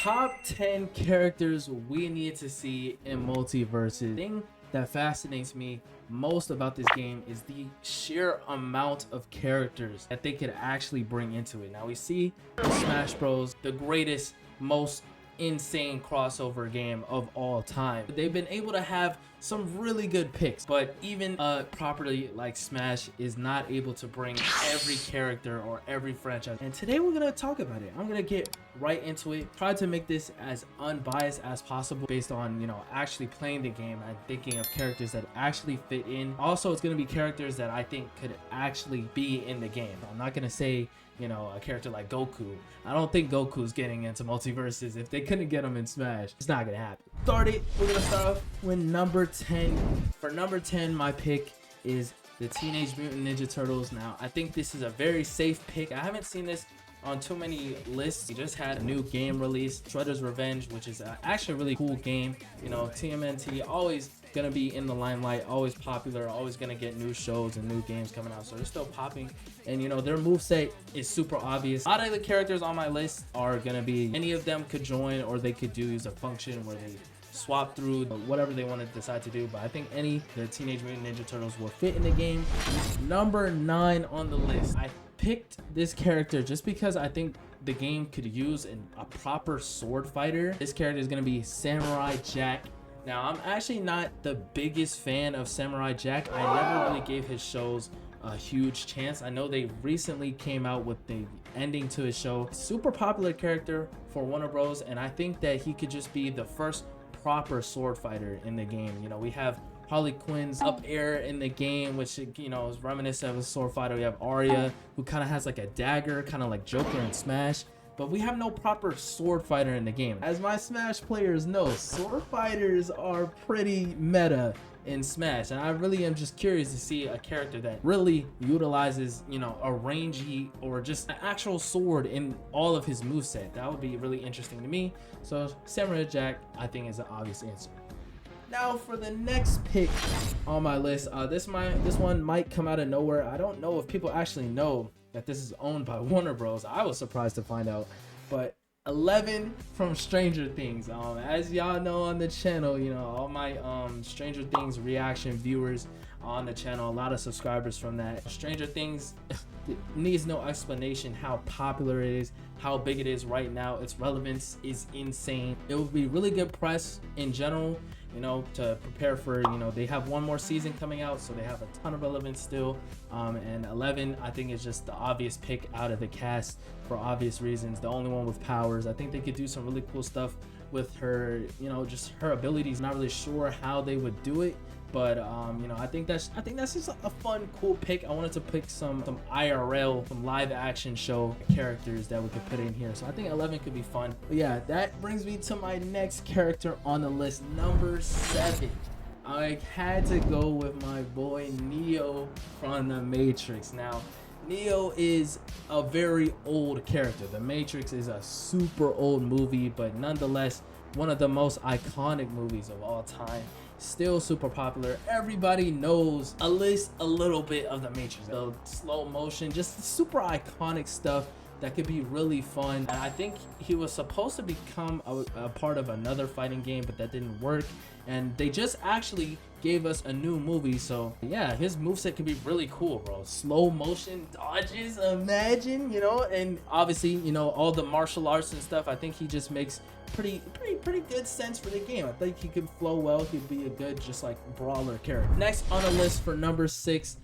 Top 10 characters we need to see in Multiversus. The thing that fascinates me most about this game is the sheer amount of characters that they could actually bring into it. Now we see in Smash Bros, the greatest, most insane crossover game of all time. They've been able to have some really good picks, but even a property like Smash is not able to bring every character or every franchise. And today we're gonna talk about it. I'm gonna get right into it, try to make this as unbiased as possible based on, you know, actually playing the game and thinking of characters that actually fit in. Also, it's gonna be characters that I think could actually be in the game. I'm not gonna say, you know, a character like Goku. I don't think Goku's getting into Multiversus. If they couldn't get him in Smash, it's not gonna happen. We're gonna start off with number 10. For number 10, my pick is the Teenage Mutant Ninja Turtles. Now, I think this is a very safe pick. I haven't seen this on too many lists. We just had a new game release, Shredder's Revenge, which is actually a really cool game. You know, TMNT always gonna be in the limelight, always popular, always gonna get new shows and new games coming out, so they're still popping. And you know, their moveset is super obvious. A lot of the characters on my list are gonna be, any of them could join, or they could use a function where they swap through whatever they want to decide to do. But I think the Teenage Mutant Ninja Turtles will fit in the game. Number 9 on the list, I picked this character just because I think the game could use a proper sword fighter. This character is gonna be Samurai Jack. Now, I'm actually not the biggest fan of Samurai Jack. I never really gave his shows a huge chance. I know they recently came out with the ending to his show. Super popular character for Warner Bros, and I think that he could just be the first proper sword fighter in the game. You know, we have Harley Quinn's up air in the game, which, you know, is reminiscent of a sword fighter. We have Arya, who kind of has like a dagger, kind of like Joker in Smash. But we have no proper sword fighter in the game. As my Smash players know, sword fighters are pretty meta in Smash, and I really am just curious to see a character that really utilizes, you know, a rangy or just an actual sword in all of his moveset. That would be really interesting to me. So Samurai Jack, I think, is an obvious answer. Now for the next pick on my list, this one might come out of nowhere. I don't know if people actually know that this is owned by Warner Bros. I was surprised to find out, but 11 from Stranger Things. As y'all know on the channel, you know, all my Stranger Things reaction viewers on the channel, a lot of subscribers from that. Stranger Things needs no explanation how popular it is, how big it is right now. Its relevance is insane. It would be really good press in general, you know, to prepare for, you know, they have one more season coming out, so they have a ton of relevance still. And 11, I think, is just the obvious pick out of the cast for obvious reasons. The only one with powers. I think they could do some really cool stuff with her, you know, just her abilities. Not really sure how they would do it, but you know, I think that's just a fun, cool pick. I wanted to pick some IRL, some live action show characters that we could put in here, so I think 11 could be fun. But yeah, that brings me to my next character on the list, number 7. I had to go with my boy Neo from The Matrix. Now, Neo is a very old character. The Matrix is a super old movie, but nonetheless one of the most iconic movies of all time. Still super popular. Everybody knows at least a little bit of The Matrix. The slow motion, just super iconic stuff that could be really fun. And I think he was supposed to become a part of another fighting game, but that didn't work. And they just actually gave us a new movie, so yeah, his moveset could be really cool, bro. Slow motion dodges, imagine, you know. And obviously, you know, all the martial arts and stuff, I think he just makes pretty good sense for the game. I think he could flow well. He'd be a good, just like, brawler character. Next on the list for number 6,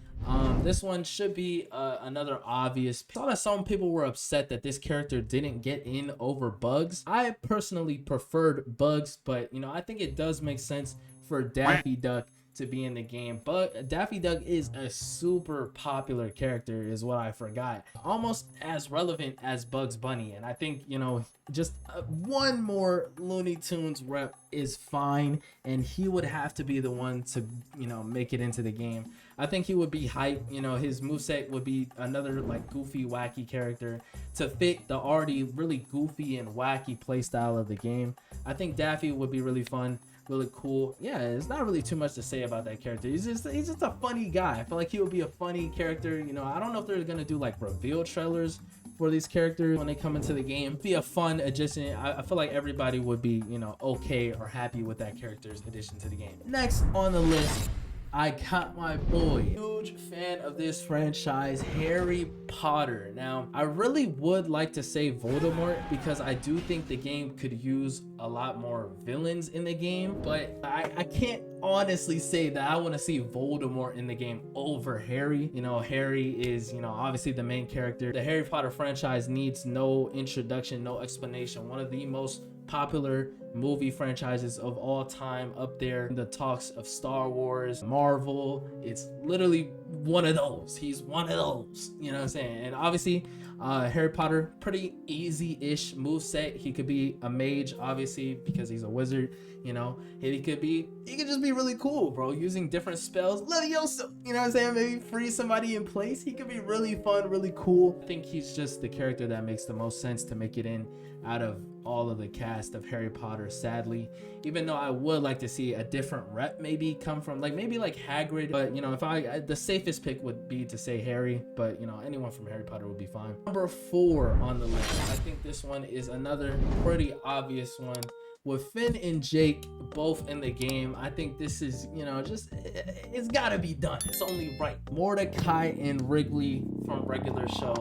this one should be another obvious. I saw that some people were upset that this character didn't get in over Bugs. I personally preferred Bugs, but you know, I think it does make sense for Daffy Duck to be in the game. But Daffy Duck is a super popular character, is what I forgot. Almost as relevant as Bugs Bunny. And I think, you know, just one more Looney Tunes rep is fine, and he would have to be the one to, you know, make it into the game. I think he would be hype. You know, his moveset would be another like goofy, wacky character to fit the already really goofy and wacky playstyle of the game. I think Daffy would be really fun, really cool. Yeah, there's not really too much to say about that character. He's just a funny guy. I feel like he would be a funny character. You know, I don't know if they're gonna do like reveal trailers for these characters when they come into the game. Be a fun addition. I feel like everybody would be, you know, okay or happy with that character's addition to the game. Next on the list, I got my boy, huge fan of this franchise, Harry Potter. Now, I really would like to say Voldemort because I do think the game could use a lot more villains in the game, but I can't honestly say that I want to see Voldemort in the game over Harry. You know, Harry is, you know, obviously the main character. The Harry Potter franchise needs no introduction, no explanation. One of the most popular movie franchises of all time, up there in the talks of Star Wars, Marvel. It's literally one of those. He's one of those, you know what I'm saying? And obviously Harry Potter, pretty easy-ish moveset. He could be a mage, obviously, because he's a wizard, you know. He could just be really cool, bro, using different spells. Levioso, you know what I'm saying? Maybe freeze somebody in place. He could be really fun, really cool. I think he's just the character that makes the most sense to make it in out of all of the cast of Harry Potter, sadly. Even though I would like to see a different rep maybe come from, like, maybe like Hagrid, but you know, if the safest pick would be to say Harry, but you know, anyone from Harry Potter would be fine. Number 4 on the list, I think this one is another pretty obvious one. With Finn and Jake both in the game, I think this is, you know, just, it's gotta be done. It's only right. Mordecai and Rigby from regular show.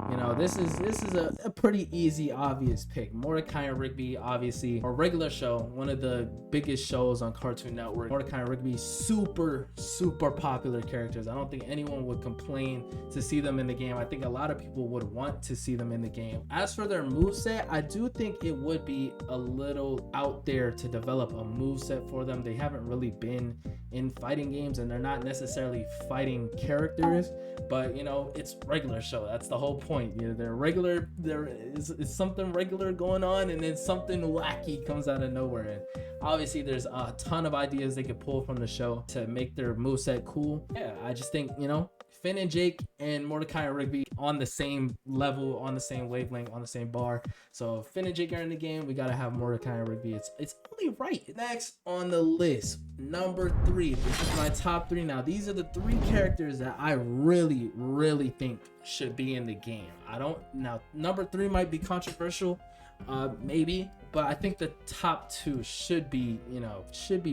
You know, this is a pretty easy, obvious pick. Mordecai and Rigby, obviously, or regular show, one of the biggest shows on Cartoon Network. Mordecai and Rigby, super popular characters. I don't think anyone would complain to see them in the game. I think a lot of people would want to see them in the game. As for their moveset, I do think it would be a little out there to develop a moveset for them. They haven't really been in fighting games, and they're not necessarily fighting characters, but you know, it's regular show. That's the whole point. You know, there is something regular going on, and then something wacky comes out of nowhere. And obviously there's a ton of ideas they could pull from the show to make their moveset cool. Yeah, I just think, you know, Finn and Jake and Mordecai and Rigby on the same level, on the same wavelength, on the same bar. So if Finn and Jake are in the game, we gotta have Mordecai and Rigby. It's only right. Next on the list, number 3. This is my top 3. Now, these are the 3 characters that I really think should be in the game. Now, number 3 might be controversial, maybe, but I think the top 2 should be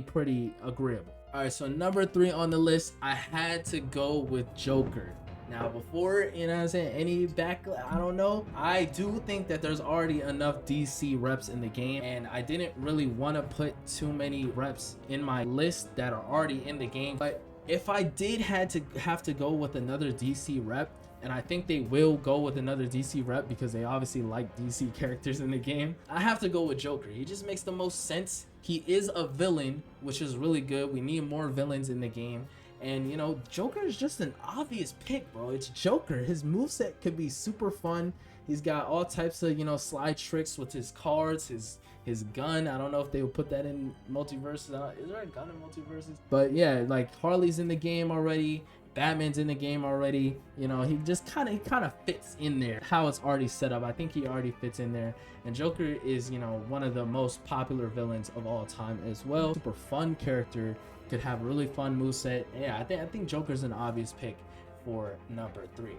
pretty agreeable. All right, so number 3 on the list, I had to go with Joker. Now, before, you know what I'm saying, any I don't know, I do think that there's already enough DC reps in the game, and I didn't really want to put too many reps in my list that are already in the game. But if I did have to go with another DC rep, and I think they will go with another DC rep because they obviously like DC characters in the game, I have to go with Joker. He just makes the most sense. He is a villain, which is really good. We need more villains in the game. And, you know, Joker is just an obvious pick, bro. It's Joker. His moveset could be super fun. He's got all types of, you know, slide tricks with his cards, his gun. I don't know if they would put that in Multiversus. Is there a gun in Multiversus? But yeah, like Harley's in the game already. Batman's in the game already. You know, he just kind of fits in there. How it's already set up, I think he already fits in there. And Joker is, you know, one of the most popular villains of all time as well. Super fun character, could have really fun moveset. Yeah, I think Joker's an obvious pick for number 3.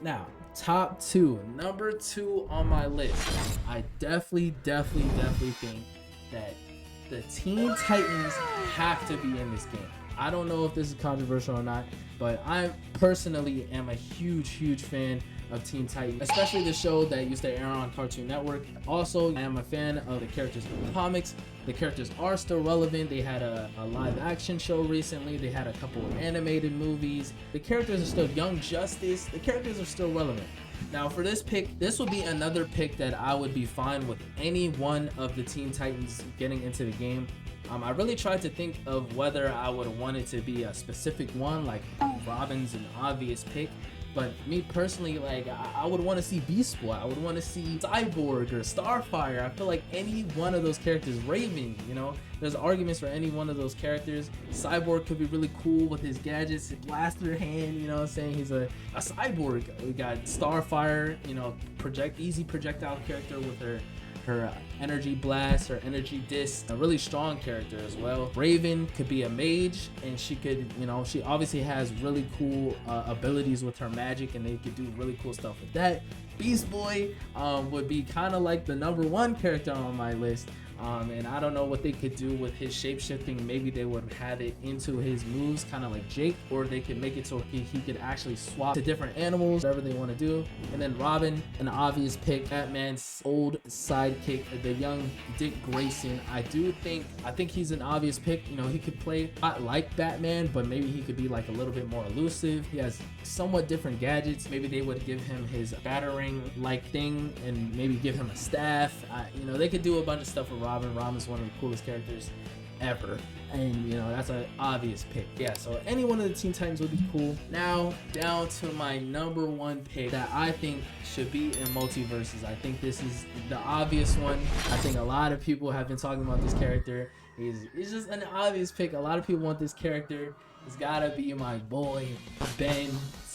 Now, top 2. Number 2 on my list, I definitely think that the Teen Titans have to be in this game. I don't know if this is controversial or not, but I personally am a huge fan of Teen Titans, especially the show that used to air on Cartoon Network. Also, I am a fan of the characters in the comics. The characters are still relevant. They had a live action show recently. They had a couple of animated movies. The characters are still Young Justice. The characters are still relevant. Now, for this pick, this would be another pick that I would be fine with any one of the Teen Titans getting into the game. I really tried to think of whether I would want it to be a specific one, like Robin's an obvious pick. But me personally, like, I would want to see Beast Boy. I would want to see Cyborg or Starfire. I feel like any one of those characters, Raven, you know, there's arguments for any one of those characters. Cyborg could be really cool with his gadgets, his blaster hand, you know what I'm saying? He's a cyborg. We got Starfire, you know, easy projectile character with her her energy blast, her energy disc. A really strong character as well. Raven could be a mage, and she could, you know, she obviously has really cool abilities with her magic, and they could do really cool stuff with that. Beast Boy would be kind of like the #1 character on my list. And I don't know what they could do with his shape-shifting. Maybe they would have it into his moves, kind of like Jake, or they could make it so he could actually swap to different animals, whatever they want to do. And then Robin, an obvious pick. Batman's old sidekick, the young Dick Grayson. I think he's an obvious pick. You know, he could play not like Batman, but maybe he could be like a little bit more elusive. He has somewhat different gadgets. Maybe they would give him his battering-like thing, and maybe give him a staff. You know, they could do a bunch of stuff with Robin. Robin's one of the coolest characters ever, and you know, that's an obvious pick. Yeah, so any one of the Teen Titans would be cool. Now down to my #1 pick that I think should be in Multiversus. I think this is the obvious one. I think a lot of people have been talking about this character. He's just an obvious pick. A lot of people want this character. It's gotta be my boy Ben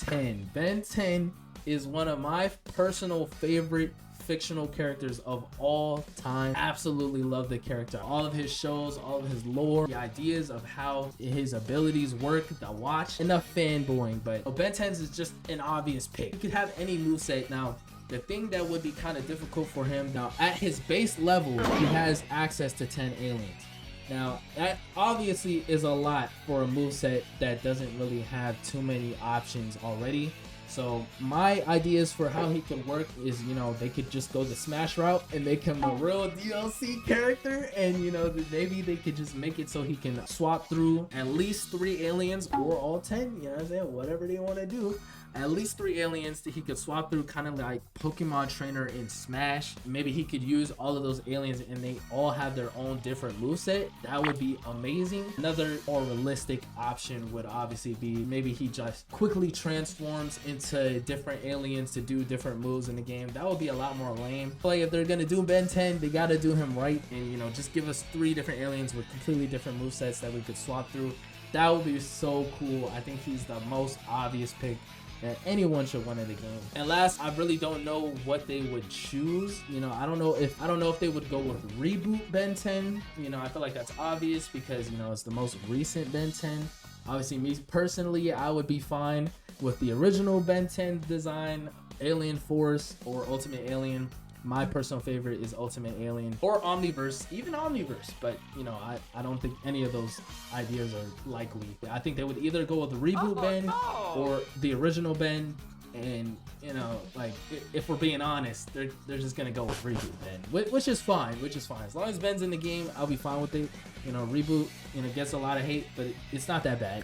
10. Ben 10 is one of my personal favorite fictional characters of all time. Absolutely love the character. All of his shows, all of his lore, the ideas of how his abilities work, the watch, enough fanboying. But Ben 10 is just an obvious pick. He could have any moveset. Now, the thing that would be kind of difficult for him, now at his base level, he has access to 10 aliens. Now, that obviously is a lot for a moveset that doesn't really have too many options already. So my ideas for how he could work is, you know, they could just go the Smash route and make him a real DLC character, and you know, maybe they could just make it so he can swap through at least 3 aliens or all 10, you know what I'm saying, whatever they want to do. At least 3 aliens that he could swap through, kind of like Pokemon Trainer in Smash. Maybe he could use all of those aliens and they all have their own different moveset. That would be amazing. Another more realistic option would obviously be maybe he just quickly transforms into different aliens to do different moves in the game. That would be a lot more lame. Like, if they're gonna do Ben 10, they gotta do him right, and you know, just give us 3 different aliens with completely different movesets that we could swap through. That would be so cool. I think he's the most obvious pick that anyone should want in the game. And last, I really don't know what they would choose. You know, I don't know if they would go with reboot Ben 10. You know, I feel like that's obvious because, you know, it's the most recent Ben 10. Obviously, me personally, I would be fine with the original Ben 10 design, Alien Force or Ultimate Alien. My personal favorite is Ultimate Alien or Omniverse, even Omniverse. But, you know, I don't think any of those ideas are likely. I think they would either go with the reboot Ben or the original Ben. And, you know, like, if we're being honest, they're just going to go with reboot Ben, which is fine, As long as Ben's in the game, I'll be fine with it. You know, reboot, you know, gets a lot of hate, but it's not that bad.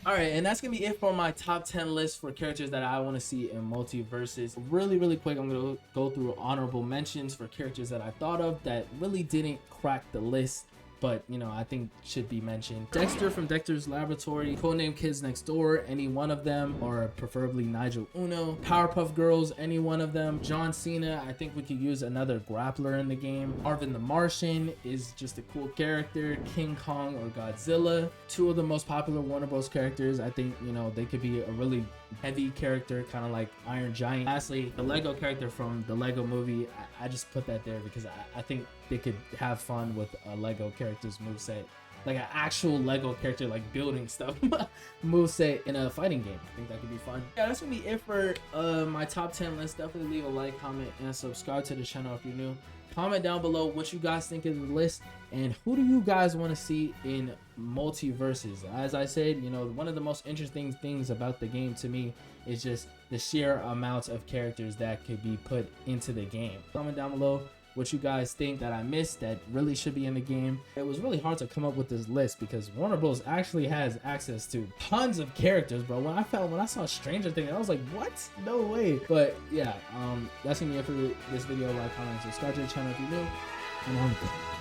Alright, and that's going to be it for my top 10 list for characters that I want to see in Multiversus. Really quick, I'm going to go through honorable mentions for characters that I thought of that really didn't crack the list, but, you know, I think should be mentioned. Dexter from Dexter's Laboratory, Codename Kids Next Door, any one of them, or preferably Nigel Uno. Powerpuff Girls, any one of them. John Cena, I think we could use another grappler in the game. Marvin the Martian is just a cool character. King Kong or Godzilla, 2 of the most popular Warner Bros. Characters. I think, you know, they could be a really heavy character, kind of like Iron Giant. Lastly, the Lego character from the Lego movie, I just put that there because I think they could have fun with a Lego character's moveset, like an actual Lego character, like building stuff moveset in a fighting game. I think that could be fun. Yeah, that's gonna be it for my top 10 list. Definitely leave a like, comment, and subscribe to the channel if you're new. Comment down below what you guys think of the list and who do you guys want to see in Multiversus. As I said, you know, one of the most interesting things about the game to me is just the sheer amount of characters that could be put into the game. Comment down below what you guys think that I missed that really should be in the game. It was really hard to come up with this list because Warner Bros. Actually has access to tons of characters, bro. When I saw Stranger Things, I was like, what? No way. But yeah, that's gonna be it for this video. Like, comment, subscribe to the channel if you're new, and I'm good.